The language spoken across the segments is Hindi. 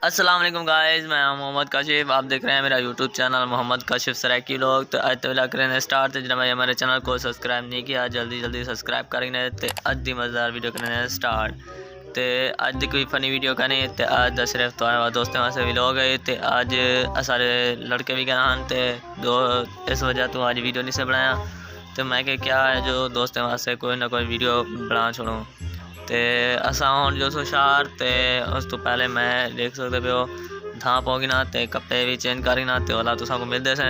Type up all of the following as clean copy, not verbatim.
अस्सलाम वालेकुम गाइस, मैं हूं मोहम्मद काशिफ। आप देख रहे हैं मेरा यूट्यूब चैनल मोहम्मद काशिफ सराकी लोग। तो आज तो करें स्टार्ट। जिन्हें भाई हमारे चैनल को सब्सक्राइब नहीं किया जल्दी सब्सक्राइब करेंगे। तो अज दी मज़ेदार वीडियो करें स्टार्ट। तो अज दी कोई फनी वीडियो करनी। तो अज दा सिर्फ तो दोस्तों वास्ते भी लोग है। तो अज सारे लड़के भी गए हैं। तो दो इस वजह तो अज वीडियो नहीं से बनाया। तो मैं क्या है जो दोस्तों वास्ते कोई ना कोई वीडियो बना छोड़ूँ। तो असा हम जो सो शहर तो उस तो पहले मैं देख सकते पे हो धां पोगी ना। तो कपड़े भी चेंज करी ना। तो वाला तुसा को मिलते से।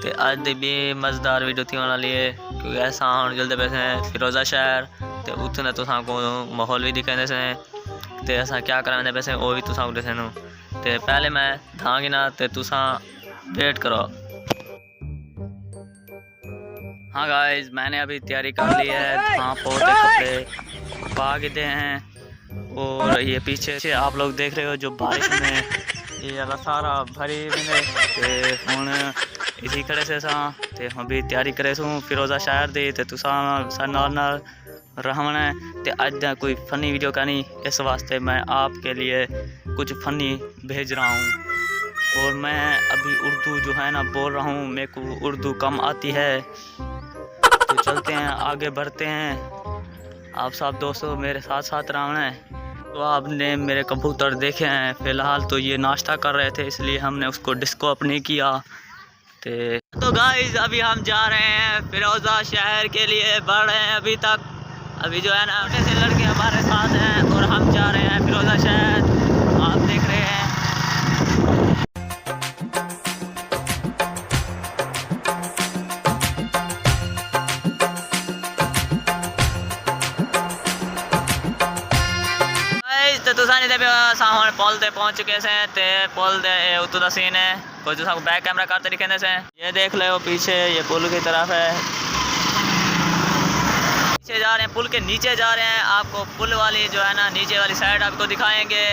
तो अज दी भी मज़ेदार वीडियो थी वाला लिए क्योंकि ऐसा हम जल्दी पे से फिरोज़ा शहर। तो उत्थे तुसा को माहौल भी दिखाते से। तो असा क्या कराने पे से वो भी तुसा को दसे। तो पहले मैं धां गिना। तो तुसा वेट करो। हाँ गाइस, मैंने अभी तैयारी कर ली है। धां पोते कपड़े पा गए हैं। और ये पीछे से आप लोग देख रहे हो जो बारिश में ये सारा भरी मैंने हूँ इसी खड़े से तो हम भी तैयारी करे सूँ फिरोज़ा शहर दी। तो तुसा नाल रहना। तो अज कोई फनी वीडियो करनी, इस वास्ते मैं आपके लिए कुछ फनी भेज रहा हूँ। और मैं अभी उर्दू जो है ना बोल रहा हूँ, मेरे को उर्दू कम आती है। तो चलते हैं आगे बढ़ते हैं। आप सब दोस्तों मेरे साथ साथ रहना है। तो आपने मेरे कबूतर देखे हैं। फ़िलहाल तो ये नाश्ता कर रहे थे इसलिए हमने उसको डिस्टर्ब नहीं किया। तो गाइस अभी हम जा रहे हैं फिरोज़ा शहर के लिए, बढ़ रहे हैं अभी तक। अभी जो है ना छोटे से लड़के हमारे साथ हैं और हम जा रहे हैं फिरोज़ा शहर। आप देख रहे हैं। तो तुसा नहीं दे हम पुल ते पहुंच चुके से। ते पुल दे उत्तों का सीन है। कोई तुसा को बैक कैमरा करते दिखे से। ये देख लो पीछे ये पुल की तरफ है। पीछे जा रहे हैं, पुल के नीचे जा रहे हैं। आपको पुल वाली जो है ना नीचे वाली साइड आपको दिखाएंगे।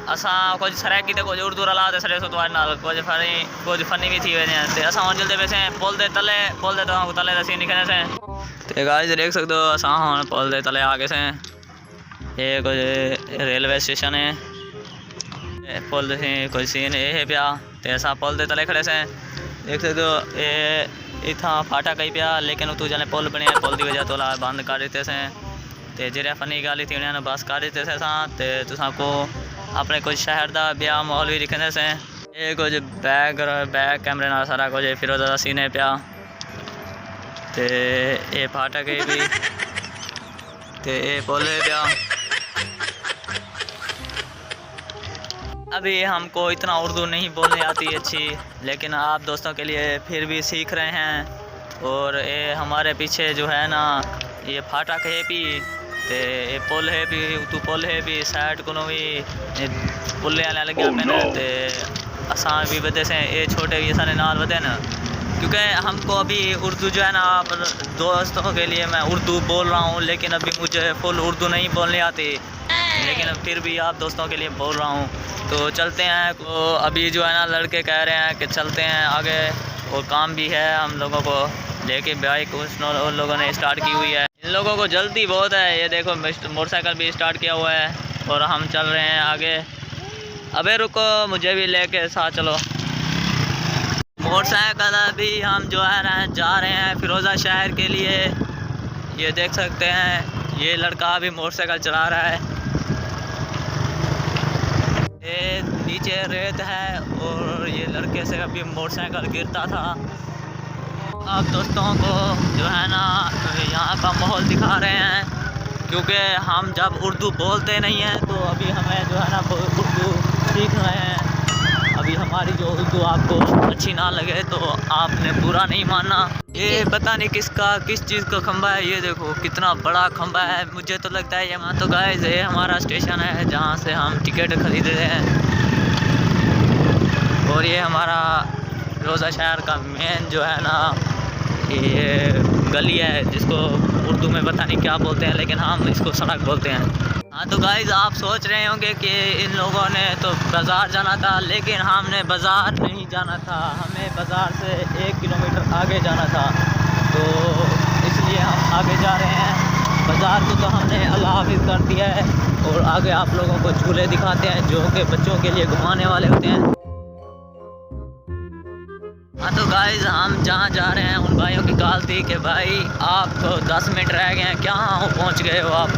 असा कुछ सराकी तो कुछ उर्दू रला दे सरे सो तो कुछ फनी भी थी वजह। तो असा जल्दी वैसे पुल दे तले तो तले का सीन दिखने से। तो गाइस देख सकते हो असा पुल दे तले आगे से ये कुछ रेलवे स्टेशन है। पुल कोई सीन ये पिया। तो ऐसा पुल दे तले खड़े से देख सकते हो। ये इतना फाटा कहीं पिया लेकिन तू जने पुल बने पुल की वजह तो बंद कर देते से। तो जे फनी गल थी उन्होंने बस कर देते से। तो तुसा को अपने कुछ शहर का ब्याह माहौल भी दिखने से। ये कुछ बैक कैमरे ना सारा कुछ फिरोज़ा का सीन है पिया। तो ये फाटक है भी। तो ये पुल है पिया। अभी हमको इतना उर्दू नहीं बोलनी आती अच्छी, लेकिन आप दोस्तों के लिए फिर भी सीख रहे हैं। और ये हमारे पीछे जो है ना ये फाटक है भी। तो ये पुल है भी तू पुल है भी साइड को भी पुल लगे मैंने। तो असा भी बदे से ये छोटे भी सारे नाल बदे ना क्योंकि हमको अभी उर्दू जो है ना दोस्तों के लिए मैं उर्दू बोल रहा हूँ। लेकिन अभी मुझे फुल उर्दू नहीं बोलनी आती, लेकिन फिर भी आप दोस्तों के लिए बोल रहा हूँ। तो चलते हैं। तो अभी जो है ना लड़के कह रहे हैं कि चलते हैं आगे और काम भी है हम लोगों को लेके बाइक उन लोगों ने स्टार्ट की हुई है। इन लोगों को जल्दी बहुत है। ये देखो मोटरसाइकिल भी स्टार्ट किया हुआ है और हम चल रहे हैं आगे। अबे रुको मुझे भी लेके साथ चलो। मोटरसाइकिल अभी हम जो है ना जा रहे हैं फिरोज़ा शहर के लिए। ये देख सकते हैं ये लड़का अभी मोटरसाइकिल चला रहा है। ये नीचे रेत है और ये लड़के से अभी मोटरसाइकिल गिरता था। आप दोस्तों को जो है ना यहाँ का माहौल दिखा रहे हैं क्योंकि हम जब उर्दू बोलते नहीं हैं तो अभी हमें जो है ना उर्दू सीख रहे हैं। अभी हमारी जो उर्दू आपको अच्छी ना लगे तो आपने बुरा नहीं मानना। ये पता नहीं किस चीज़ का खंबा है। ये देखो कितना बड़ा खंबा है। मुझे तो लगता है ये तो गाइस ये हमारा स्टेशन है जहाँ से हम टिकट खरीद रहे हैं। और ये हमारा फिरोज़ा शहर का मेन जो है ना ये गली है जिसको उर्दू में पता नहीं क्या बोलते हैं, लेकिन हम इसको सड़क बोलते हैं। हाँ तो गाइस आप सोच रहे होंगे कि इन लोगों ने तो बाज़ार जाना था, लेकिन हमने बाज़ार नहीं जाना था। हमें बाज़ार से 1 किलोमीटर आगे जाना था, तो इसलिए हम आगे जा रहे हैं। बाज़ार को तो हमने अल्लाह हाफिज़ कर दिया है और आगे आप लोगों को झूले दिखाते हैं जो कि बच्चों के लिए घुमाने वाले होते हैं। हाँ तो गाइस हम जहाँ जा रहे हैं उन भाइयों की कॉल थी कि भाई आप तो 10 मिनट रह गए हैं, क्या पहुँच गए हो आप।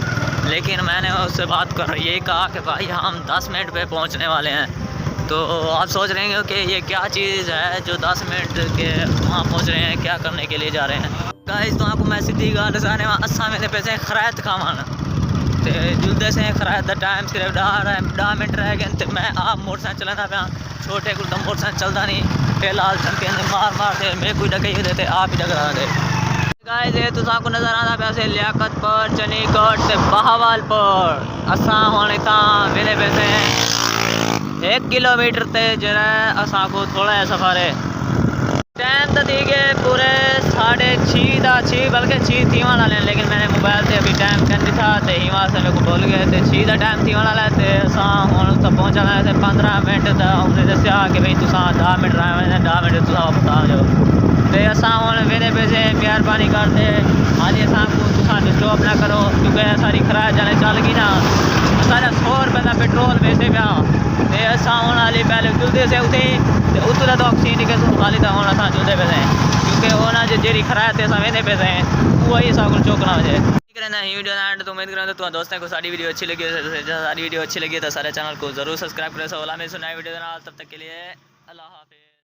लेकिन मैंने उससे बात कर ये कहा कि भाई हम 10 मिनट पे पहुँचने वाले हैं। तो आप सोच रहे हैं कि ये क्या चीज़ है जो 10 मिनट के वहाँ पहुँच रहे हैं, क्या करने के लिए जा रहे हैं। गाइस तो आपको मैं सीधी गल दसाने असा मेरे पैसे खरायत खावन ते जुलदे से खरायत दा टाइम सिर्फ 10 मिनट रह गए तो मैं आप मोटरसाइकिल चलाना पाया। छोटे को तो मोटरसाइकिल चलता नहीं, फिलहाल चलते मार दे मेरे कोई डके देते आप ही डकरा दे। गाइस ये तो आपको नज़र आता पाया से लियाकतपुर, चनीकोट से बहावलपुर। असा हुण इतां वेले पैसे 1 किलोमीटर ते जरा असा को थोड़ा सा सफ़र है। टाइम तो दी गए पूरे 6:30 का 6 बल्कि 6 थी वाला है, लेकिन मैंने मोबाइल से अभी टाइम कर दिखा तो ही वहाँ से मेरे को भूल गए थे। 6 का टाइम थी वाला है तो असा हूँ तो पहुँचना है 15 मिनट का। उन्हें दसिया कि भाई तुसा 10 मिनट रहे 10 मिनट तुसा वापस आ जाओ तो असा हूँ मेरे पैसे मेहरबानी करते हाली असा को तुसा डिस्टर्ब ना करो क्योंकि सारी खराब जाने चल गई ना। सारा 100 रुपये का पेट्रोल वैसे पिया तो असा हूँ हाली पहले जुलदे से उठे तो उतरा तो ऑक्सीजन के खाली तो होना था जुलदे पे क्योंकि होना जो जेरी खराब थे सवेरे पे वही सा कुछ चौकना हो जाए। वीडियो एंड तो उम्मीद करें तो दोस्तों को सारी वीडियो अच्छी लगी सारी वीडियो अच्छी लगी तो सारे चैनल को जरूर सब्सक्राइब करें। सोला में सुनाई वीडियो तब तक के लिए अल्लाह हाफिज़।